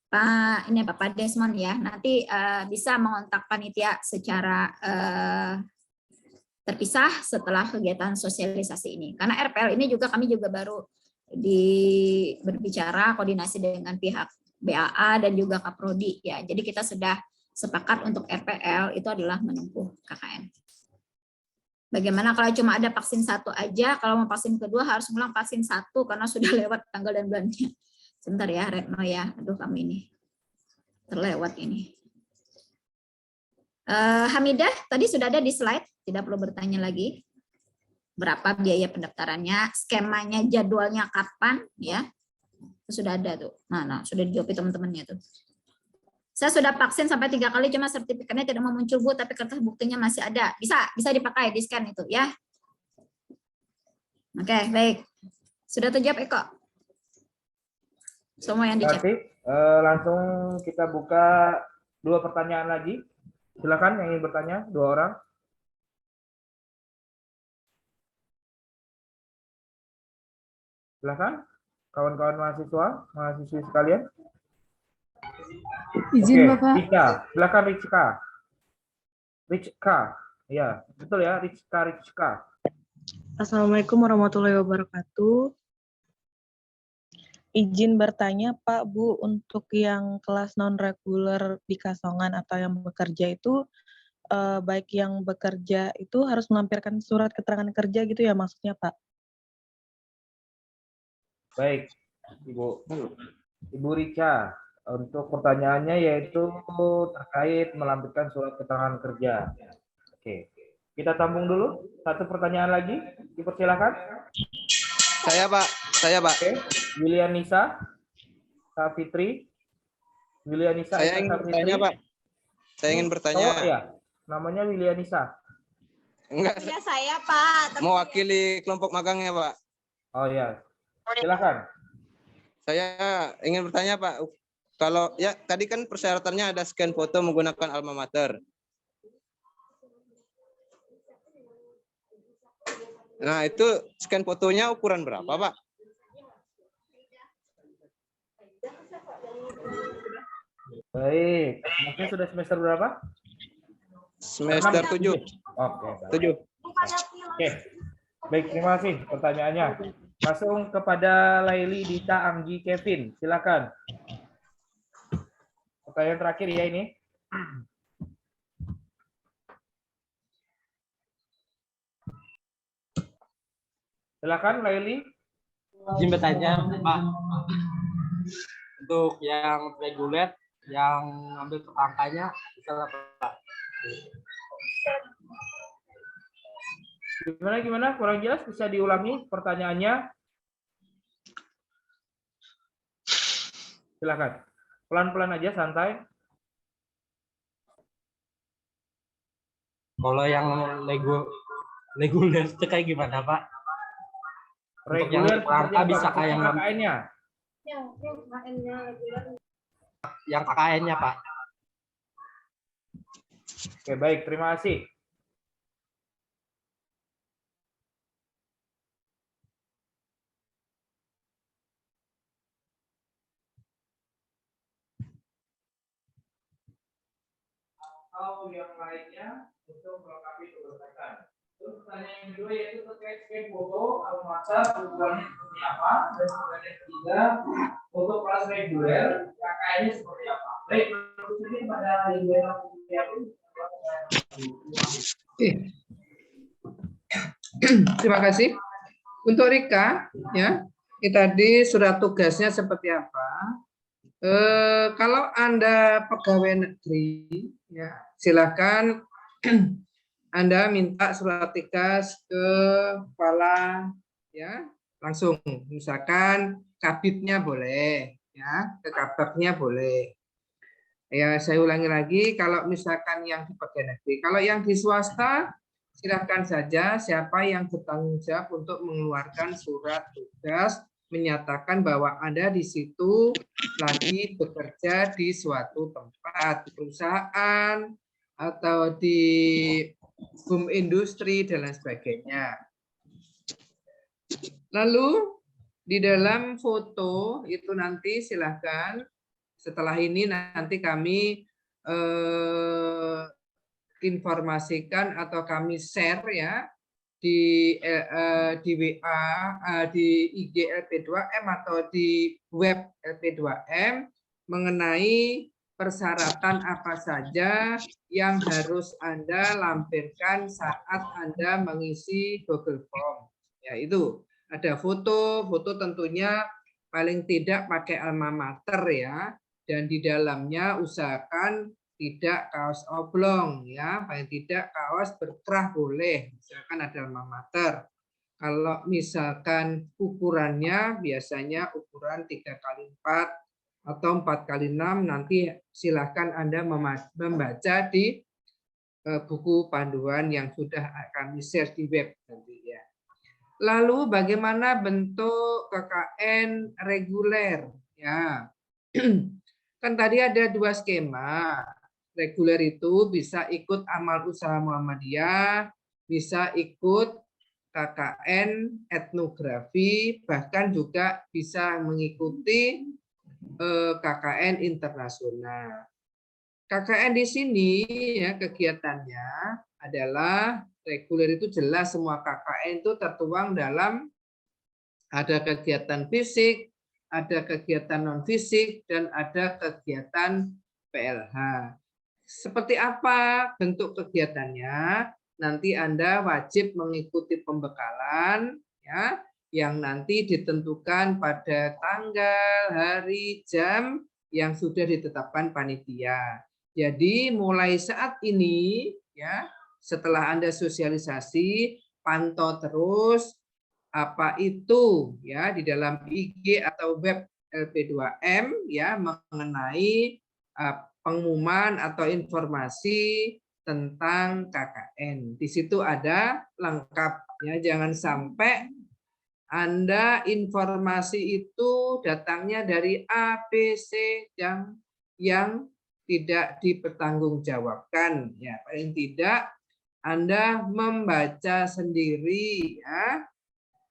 Pak Desmond ya, nanti bisa mengontak panitia secara terpisah setelah kegiatan sosialisasi ini. Karena RPL ini juga kami juga baru berbicara koordinasi dengan pihak BAA dan juga Kaprodi ya. Jadi kita sudah sepakat untuk RPL itu adalah menempuh KKN. Bagaimana kalau cuma ada vaksin 1 aja, kalau mau vaksin kedua harus ngulang vaksin 1 karena sudah lewat tanggal dan bulannya. Sebentar ya Retno ya, aduh kami ini terlewat ini. Hamidah tadi sudah ada di slide, tidak perlu bertanya lagi. Berapa biaya pendaftarannya, skemanya, jadwalnya kapan, ya itu sudah ada tuh. Nah, sudah dijawab teman-temannya tuh. Saya sudah vaksin sampai 3 kali, cuma sertifikatnya tidak mau muncul Bu, tapi kertas buktinya masih ada. Bisa dipakai di scan itu, ya. Oke, baik. Sudah terjawab Eko. Semua yang dicek. Langsung kita buka 2 pertanyaan lagi. Silakan yang ingin bertanya, 2 orang. Silakan, kawan-kawan mahasiswi sekalian. Izin Oke, Bapak. Rika, silakan Rika. Ya, betul ya, Rika. Assalamualaikum warahmatullahi wabarakatuh. Izin bertanya Pak, Bu, untuk yang kelas non-reguler di Kasongan atau yang bekerja itu, baik yang bekerja itu harus melampirkan surat keterangan kerja gitu ya maksudnya Pak? Baik, Ibu Rika, untuk pertanyaannya yaitu terkait melampirkan surat keterangan kerja. Oke, kita tampung dulu. 1 pertanyaan lagi, dipersilakan. Saya Pak. Oke, Wilianisa, Kak Fitri. Wilianisa. Saya ingin bertanya Pak. Saya ingin bertanya. Oh ya, namanya Wilianisa. Enggak. Ya saya Pak. Mewakili kelompok magangnya Pak. Oh ya, silakan. Saya ingin bertanya Pak. Kalau ya tadi kan persyaratannya ada scan foto menggunakan alma mater. Nah itu scan fotonya ukuran berapa Pak? Baik, maksudnya sudah semester berapa? Semester 7. Oke, baik. 7. Oke, baik, terima kasih pertanyaannya. Langsung kepada Laili Dita Anggi Kevin, silakan. Pertanyaan terakhir ya ini. Silakan Laili. Izin bertanya Pak, untuk yang reguler yang ambil angkanya bisa Pak? Gimana? Kurang jelas, bisa diulangi pertanyaannya? Silakan. Pelan-pelan aja, santai. Kalau yang reguler itu kayak gimana Pak? Reguler angka bisa kayak KKN-nya. Yang KKN-nya Pak. Oke, baik, terima kasih. Atau yang lainnya untuk melengkapi keberkatan. Terus pertanyaan yang kedua yaitu terkait scan foto almamater ukurannya seperti apa, dan pertanyaan yang ketiga untuk kelas reguler KKN-nya seperti apa. Baik, ini pada reguler Terima kasih. Untuk Rika, ya, ini tadi surat tugasnya seperti apa? Kalau Anda pegawai negeri, ya silakan Anda minta surat tugas ke kepala, ya langsung. Misalkan kabitnya boleh, ya ke kabaknya boleh. Ya saya ulangi lagi, kalau misalkan yang di pegawai negeri, kalau yang di swasta silakan saja siapa yang bertanggung jawab untuk mengeluarkan surat tugas menyatakan bahwa Anda di situ lagi bekerja di suatu tempat perusahaan atau di boom industri dan lain sebagainya. Lalu di dalam foto itu nanti silahkan setelah ini nanti kami informasikan atau kami share ya di WA, di IG LP2M atau di web LP2M mengenai persyaratan apa saja yang harus Anda lampirkan saat Anda mengisi Google Form. Ya, itu ada foto tentunya paling tidak pakai alma mater ya, dan di dalamnya usahakan tidak kaos oblong ya, paling tidak kaos berkerah boleh, misalkan ada alma mater. Kalau misalkan ukurannya biasanya ukuran 3x4 atau 4x6, nanti silahkan Anda membaca di buku panduan yang sudah kami share di web nanti ya. Lalu bagaimana bentuk KKN reguler ya. Kan tadi ada 2 skema. Reguler itu bisa ikut amal usaha Muhammadiyah, bisa ikut KKN etnografi, bahkan juga bisa mengikuti KKN internasional. KKN di sini ya kegiatannya adalah reguler itu jelas semua KKN itu tertuang dalam ada kegiatan fisik, ada kegiatan non fisik, dan ada kegiatan PLH. Seperti apa bentuk kegiatannya? Nanti Anda wajib mengikuti pembekalan ya, yang nanti ditentukan pada tanggal, hari, jam yang sudah ditetapkan panitia. Jadi mulai saat ini ya, setelah Anda sosialisasi, pantau terus apa itu ya di dalam IG atau web LP2M ya mengenai pengumuman atau informasi tentang KKN. Di situ ada lengkap ya, jangan sampai Anda informasi itu datangnya dari A, B, C yang tidak dipertanggungjawabkan ya. Paling tidak Anda membaca sendiri ya.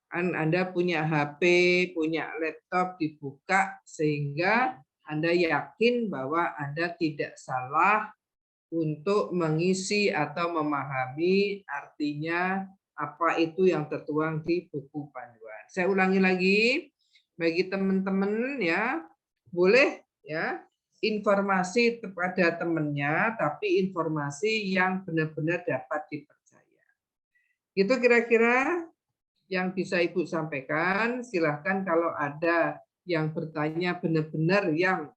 Anda punya HP, punya laptop dibuka sehingga Anda yakin bahwa Anda tidak salah untuk mengisi atau memahami artinya apa itu yang tertuang di buku panduan. Saya ulangi lagi bagi teman-teman ya, boleh ya informasi kepada temannya, tapi informasi yang benar-benar dapat dipercaya. Itu kira-kira yang bisa Ibu sampaikan. Silahkan kalau ada yang bertanya benar-benar yang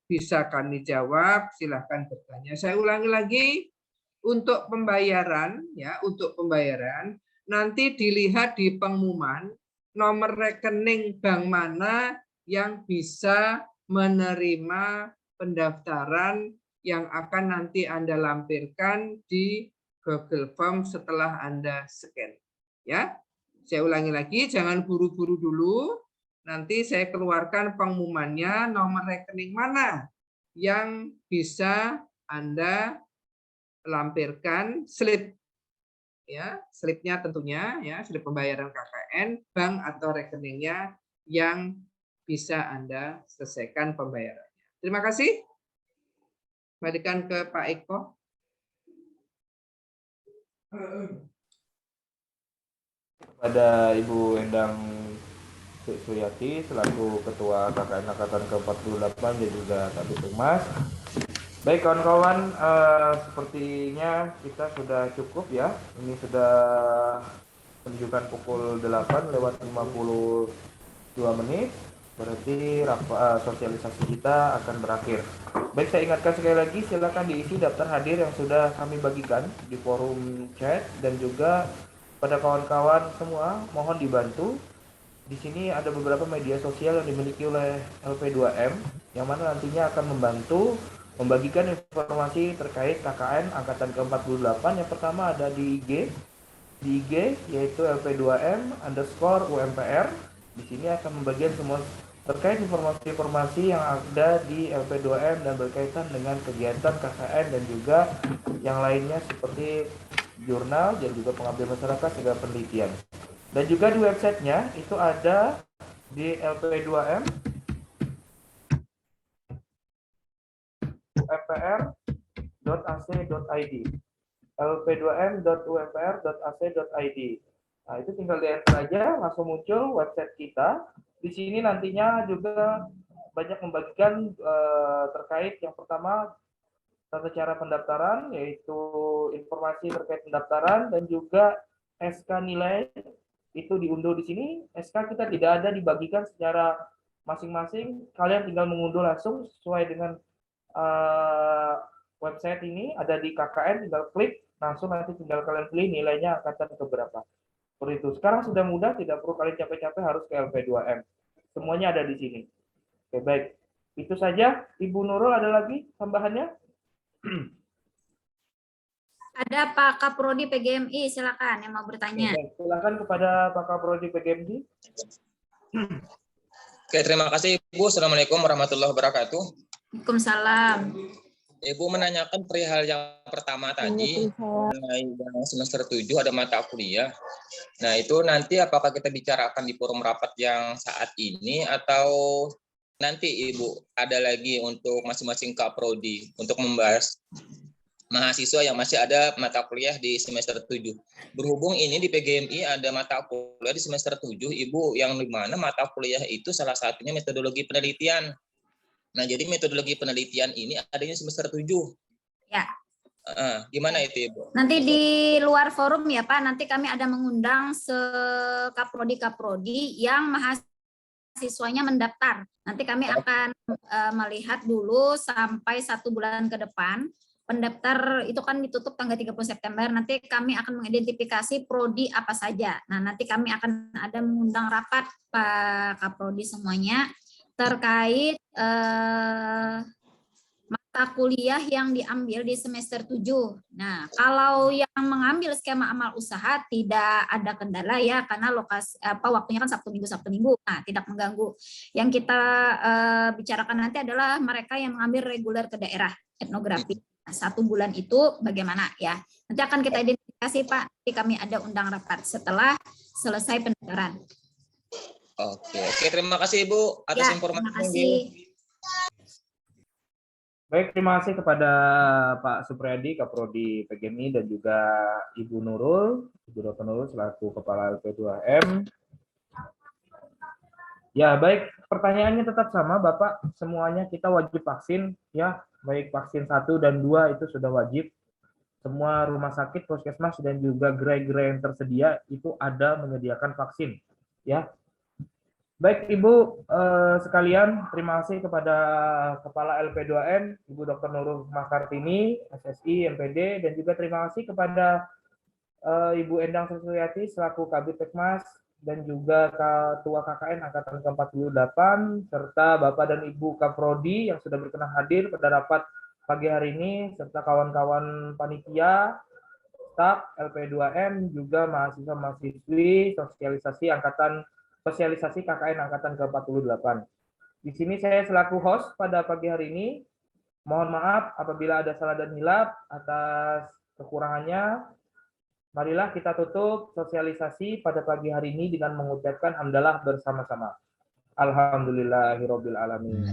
bisa kami jawab, silahkan bertanya. Saya ulangi lagi, untuk pembayaran ya, untuk pembayaran nanti dilihat di pengumuman nomor rekening bank mana yang bisa menerima pendaftaran yang akan nanti Anda lampirkan di Google Form setelah Anda scan. Ya, saya ulangi lagi, jangan buru-buru dulu. Nanti saya keluarkan pengumumannya nomor rekening mana yang bisa Anda lampirkan slip. Ya, slipnya tentunya ya, slip pembayaran KKN, bank atau rekeningnya yang bisa Anda selesaikan pembayarannya. Terima kasih. Kembalikan ke Pak Eko. Pada Ibu Endang Suryati selaku Ketua KKN Angkatan ke-48 dan juga Kabid Humas. Baik kawan-kawan, sepertinya kita sudah cukup ya. Ini sudah menunjukkan pukul 8:52, berarti sosialisasi kita akan berakhir. Baik, saya ingatkan sekali lagi, silakan diisi daftar hadir yang sudah kami bagikan di forum chat, dan juga pada kawan-kawan semua mohon dibantu. Di sini ada beberapa media sosial yang dimiliki oleh LP2M yang mana nantinya akan membantu membagikan informasi terkait KKN angkatan ke-48. Yang pertama ada di IG yaitu LP2M_UMPR. Di sini akan membagikan semua terkait informasi-informasi yang ada di LP2M dan berkaitan dengan kegiatan KKN dan juga yang lainnya seperti jurnal dan juga pengabdian masyarakat hingga penelitian. Dan juga di websitenya itu ada di LP2M umpr.ac.id, lp2m.umpr.ac.id. Nah, itu tinggal lihat saja, langsung muncul website kita. Di sini nantinya juga banyak membagikan terkait yang pertama tata cara pendaftaran, yaitu informasi terkait pendaftaran dan juga SK nilai itu diunduh di sini. SK kita tidak ada dibagikan secara masing-masing, kalian tinggal mengunduh langsung sesuai dengan website ini, ada di KKN, tinggal klik langsung, nanti tinggal kalian pilih nilainya angkatan keberapa. Seperti itu. Sekarang sudah mudah, tidak perlu kalian capek-capek harus ke LP2M. Semuanya ada di sini. Oke, baik. Itu saja. Ibu Nurul, ada lagi tambahannya? Ada Pak Kaprodi PGMI, silakan yang mau bertanya. Oke, silakan kepada Pak Kaprodi PGMI. Oke, terima kasih Ibu. Assalamualaikum warahmatullahi wabarakatuh. Waalaikumsalam. Ibu menanyakan perihal yang pertama tadi, mengenai semester 7 ada mata kuliah. Nah, itu nanti apakah kita bicarakan di forum rapat yang saat ini atau nanti Ibu ada lagi untuk masing-masing Kaprodi untuk membahas mahasiswa yang masih ada mata kuliah di semester 7. Berhubung ini di PGMI ada mata kuliah di semester 7, Ibu, yang di mana mata kuliah itu salah satunya metodologi penelitian. Nah, jadi metodologi penelitian ini adanya semester 7. Ya. Gimana itu, Ibu? Nanti di luar forum ya, Pak, nanti kami ada mengundang Kaprodi yang mahasiswanya mendaftar. Nanti kami akan melihat dulu sampai 1 bulan ke depan. Pendaftar itu kan ditutup tanggal 30 September. Nanti kami akan mengidentifikasi prodi apa saja. Nah, nanti kami akan ada mengundang rapat Pak Kaprodi semuanya terkait mata kuliah yang diambil di semester 7. Nah, kalau yang mengambil skema amal usaha tidak ada kendala ya, karena waktunya kan Sabtu Minggu. Nah, tidak mengganggu. Yang kita bicarakan nanti adalah mereka yang mengambil reguler ke daerah etnografi. Nah, 1 bulan itu bagaimana ya? Nanti akan kita identifikasi Pak. Nanti kami ada undang rapat setelah selesai pendaftaran. Oke, terima kasih Ibu atas informasinya. Terima kasih. Baik, terima kasih kepada Pak Supriyadi, Kaprodi PGMI, dan juga Ibu Nurul, Ibu Dr. Nurul selaku Kepala LP2M. Ya, baik, pertanyaannya tetap sama Bapak, semuanya kita wajib vaksin ya, baik vaksin 1 dan 2 itu sudah wajib. Semua rumah sakit, puskesmas dan juga gerai-gerai yang tersedia itu ada menyediakan vaksin ya. Baik Ibu sekalian, terima kasih kepada Kepala LP2M, Ibu Dr. Nurul Makartini, SSI, MPD, dan juga terima kasih kepada Ibu Endang Supriyati selaku Kabid Tekmas dan juga Ketua KKN Angkatan ke-48, serta Bapak dan Ibu Kaprodi yang sudah berkenan hadir pada rapat pagi hari ini, serta kawan-kawan panitia, staf LP2M, juga mahasiswa-mahasiswi sosialisasi KKN Angkatan ke-48. Di sini saya selaku host pada pagi hari ini. Mohon maaf apabila ada salah dan hilaf atas kekurangannya. Marilah kita tutup sosialisasi pada pagi hari ini dengan mengucapkan hamdalah bersama-sama. Alhamdulillahirabbil alamin.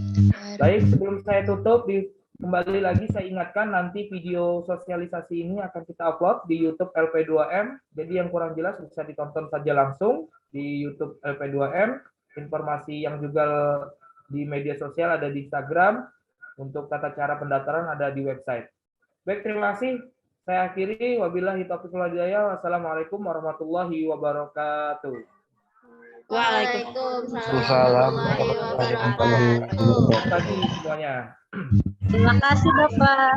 Baik, sebelum saya tutup, kembali lagi saya ingatkan nanti video sosialisasi ini akan kita upload di YouTube LP2M. Jadi yang kurang jelas bisa ditonton saja langsung di YouTube LP2M. Informasi yang juga di media sosial ada di Instagram. Untuk tata cara pendaftaran ada di website. Baik, terima kasih. Saya akhiri, wabillahi taufiq wal hidayah. Wassalamualaikum warahmatullahi wabarakatuh. Waalaikumsalam warahmatullahi wabarakatuh. Selamat pagi semuanya. Terima kasih Bapak.